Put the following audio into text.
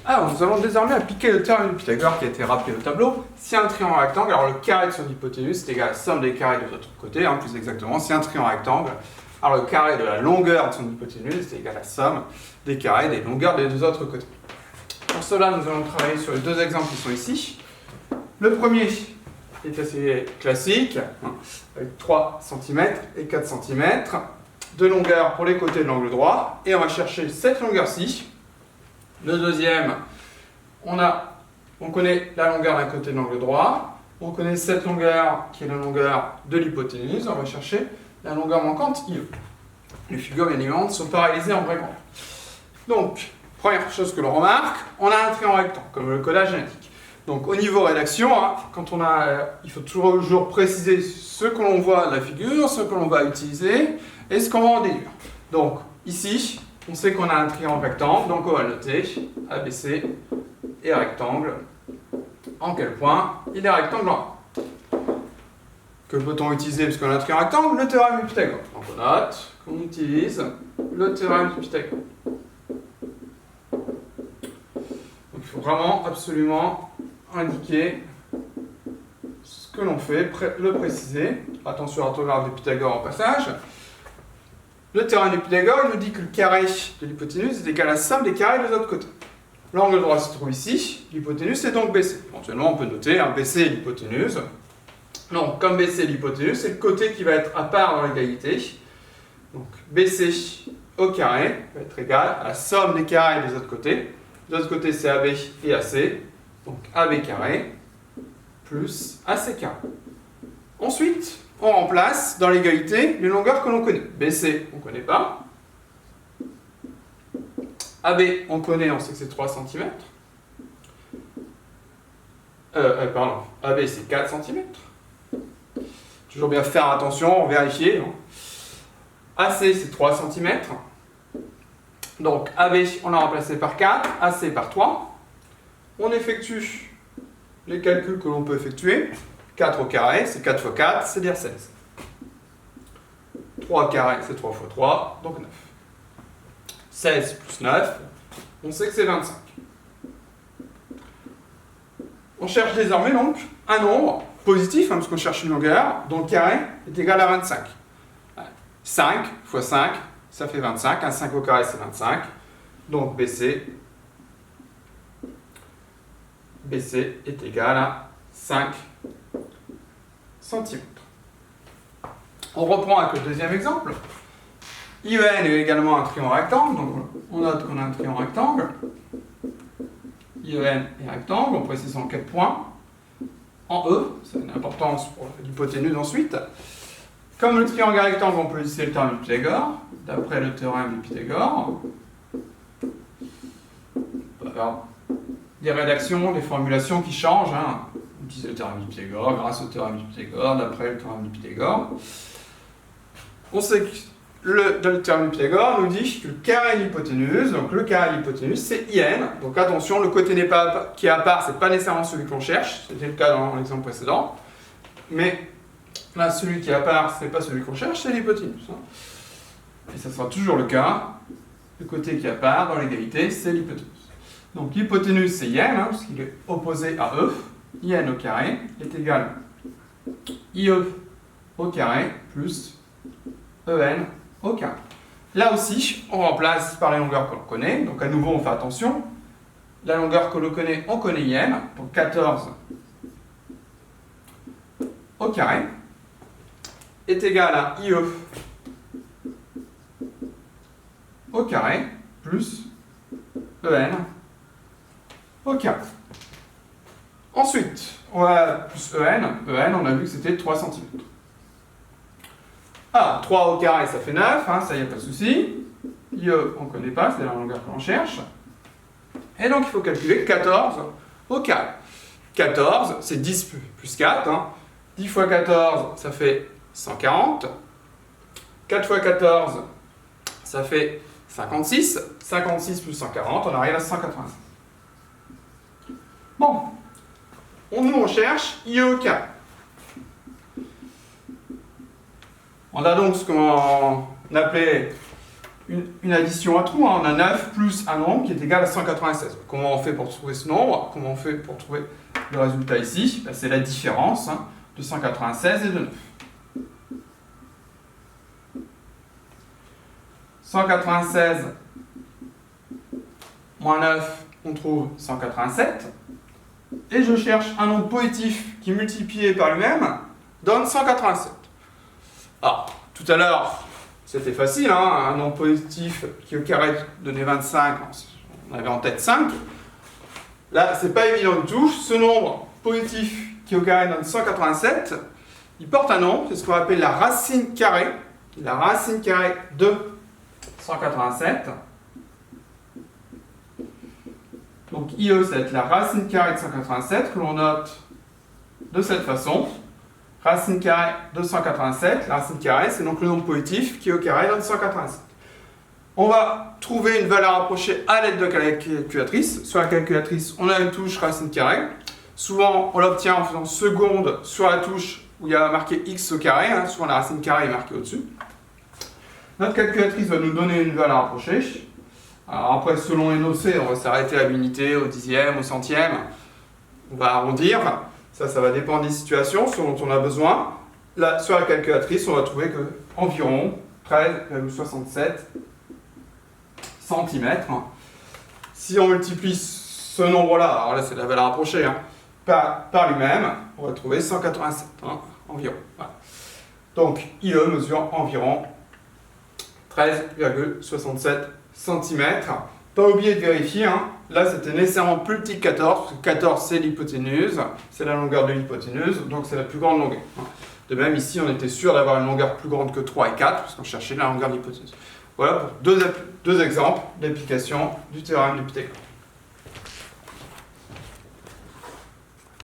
Alors, nous allons désormais appliquer le théorème de Pythagore qui a été rappelé au tableau. Si un triangle rectangle, alors le carré de son hypoténuse est égal à la somme des carrés de l'autre côté, plus exactement, si un triangle rectangle, alors le carré de la longueur de son hypoténuse est égal à la somme des carrés des longueurs des deux autres côtés. Pour cela, nous allons travailler sur les deux exemples qui sont ici. Le premier est assez classique, avec 3 cm et 4 cm de longueur pour les côtés de l'angle droit, et on va chercher cette longueur-ci. Le deuxième, on connaît la longueur d'un côté de l'angle droit, on connaît cette longueur qui est la longueur de l'hypoténuse, on va chercher la longueur manquante IE. Les figures bien évidemment sont pas réalisées en vrai grand. Donc, première chose que l'on remarque, on a un triangle rectangle, comme le codage génétique. Donc au niveau rédaction, il faut toujours préciser ce que l'on voit de la figure, ce que l'on va utiliser et ce qu'on va en déduire. Donc ici, on sait qu'on a un triangle rectangle, donc on va noter ABC et rectangle. En quel point il est rectangle en A. Que peut-on utiliser puisqu'on a un triangle rectangle? Le théorème de Pythagore. Donc on note qu'on utilise le théorème de Pythagore. Donc il faut vraiment absolument indiquer ce que l'on fait, le préciser. Attention à l'orthographe de Pythagore au passage. Le théorème de Pythagore, il nous dit que le carré de l'hypoténuse est égal à la somme des carrés des autres côtés. L'angle droit se trouve ici, l'hypoténuse c'est donc BC. Éventuellement, on peut noter BC et l'hypoténuse. Donc, comme BC et l'hypoténuse, c'est le côté qui va être à part dans l'égalité. Donc, BC au carré va être égal à la somme des carrés des autres côtés. De l'autre côté, c'est AB et AC. Donc, AB carré plus AC carré. Ensuite, on remplace dans l'égalité les longueurs que l'on connaît. BC, on ne connaît pas. AB, on connaît, on sait que c'est 3 cm. AB, c'est 4 cm. Toujours bien faire attention, vérifier. AC, c'est 3 cm. Donc, AB, on l'a remplacé par 4, AC par 3. On effectue les calculs que l'on peut effectuer. 4 au carré, c'est 4 fois 4, c'est-à-dire 16. 3 au carré, c'est 3 fois 3, donc 9. 16 plus 9, on sait que c'est 25. On cherche désormais donc un nombre positif, parce qu'on cherche une longueur, dont le carré est égal à 25. 5 fois 5, ça fait 25. Un 5 au carré, c'est 25. Donc BC est égal à 5 cm. On reprend avec le deuxième exemple. IEN est également un triangle rectangle, donc on note qu'on a un triangle rectangle. IEN est rectangle, on précise en quel point. En E, ça a une importance pour l'hypoténuse ensuite. Comme le triangle est rectangle, on peut utiliser le théorème de Pythagore, d'après le théorème de Pythagore. Alors, des rédactions, des formulations qui changent. On utilise le théorème de Pythagore, grâce au théorème de Pythagore, d'après le théorème de Pythagore. On sait que le théorème de Pythagore nous dit que le carré de l'hypoténuse, donc le carré de l'hypoténuse, c'est IN. Donc attention, le côté qui est à part, c'est pas nécessairement celui qu'on cherche. C'était le cas dans l'exemple précédent. Mais là, celui qui est à part, c'est pas celui qu'on cherche, c'est l'hypoténuse. Et ça sera toujours le cas. Le côté qui est à part dans l'égalité, c'est l'hypoténuse. Donc l'hypoténuse, c'est IN, parce qu'il est opposé à E. IN au carré est égal à IE au carré plus EN au carré. Là aussi, on remplace par les longueurs que l'on connaît. Donc à nouveau, on fait attention. La longueur que l'on connaît, on connaît IN. Donc 14 au carré est égal à IE au carré plus EN au carré. Ensuite, on va plus EN. EN, on a vu que c'était 3 cm. Alors, 3 au carré, ça fait 9, ça y a pas de souci. IE, on ne connaît pas, c'est la longueur que l'on cherche. Et donc, il faut calculer 14 au carré. 14, c'est 10 plus 4. 10 fois 14, ça fait 140. 4 fois 14, ça fait 56. 56 plus 140, on arrive à 185. Bon, on cherche IE au carré. On a donc ce qu'on appelait une addition à trous, hein. On a 9 plus un nombre qui est égal à 196. Comment on fait pour trouver ce nombre? Comment on fait pour trouver le résultat ici? Ben, c'est la différence, hein, de 196 et de 9. 196 moins 9, on trouve 187. Et je cherche un nombre positif qui multiplié par lui-même donne 187. Alors, tout à l'heure, c'était facile, hein, un nombre positif qui au carré donnait 25, on avait en tête 5. Là, c'est pas évident du tout. Ce nombre positif qui au carré donne 187, il porte un nom, c'est ce qu'on appelle la racine carrée. La racine carrée de 187. Donc IE, ça va être la racine carrée de 187, que l'on note de cette façon. Racine carrée de 187, la racine carrée, c'est donc le nombre positif qui au carré donne 187. On va trouver une valeur approchée à l'aide de la calculatrice. Sur la calculatrice, on a une touche racine carrée. Souvent, on l'obtient en faisant seconde sur la touche où il y a marqué x au carré. Hein, souvent, la racine carrée est marquée au-dessus. Notre calculatrice va nous donner une valeur approchée. Alors après, selon l'énoncé, on va s'arrêter à l'unité, au dixième, au centième. On va arrondir. Ça va dépendre des situations, ce dont on a besoin. Là, sur la calculatrice, on va trouver que environ 13,67 cm. Si on multiplie ce nombre-là, alors là c'est la valeur approchée, hein, par lui-même, on va trouver 187 environ. Voilà. Donc IE mesure environ 13,67 cm. Pas oublier de vérifier, hein. Là c'était nécessairement plus petit que 14, parce que 14 c'est l'hypoténuse, c'est la longueur de l'hypoténuse, donc c'est la plus grande longueur. De même ici on était sûr d'avoir une longueur plus grande que 3 et 4, parce qu'on cherchait la longueur de l'hypoténuse. Voilà pour deux exemples d'application du théorème de Pythagore.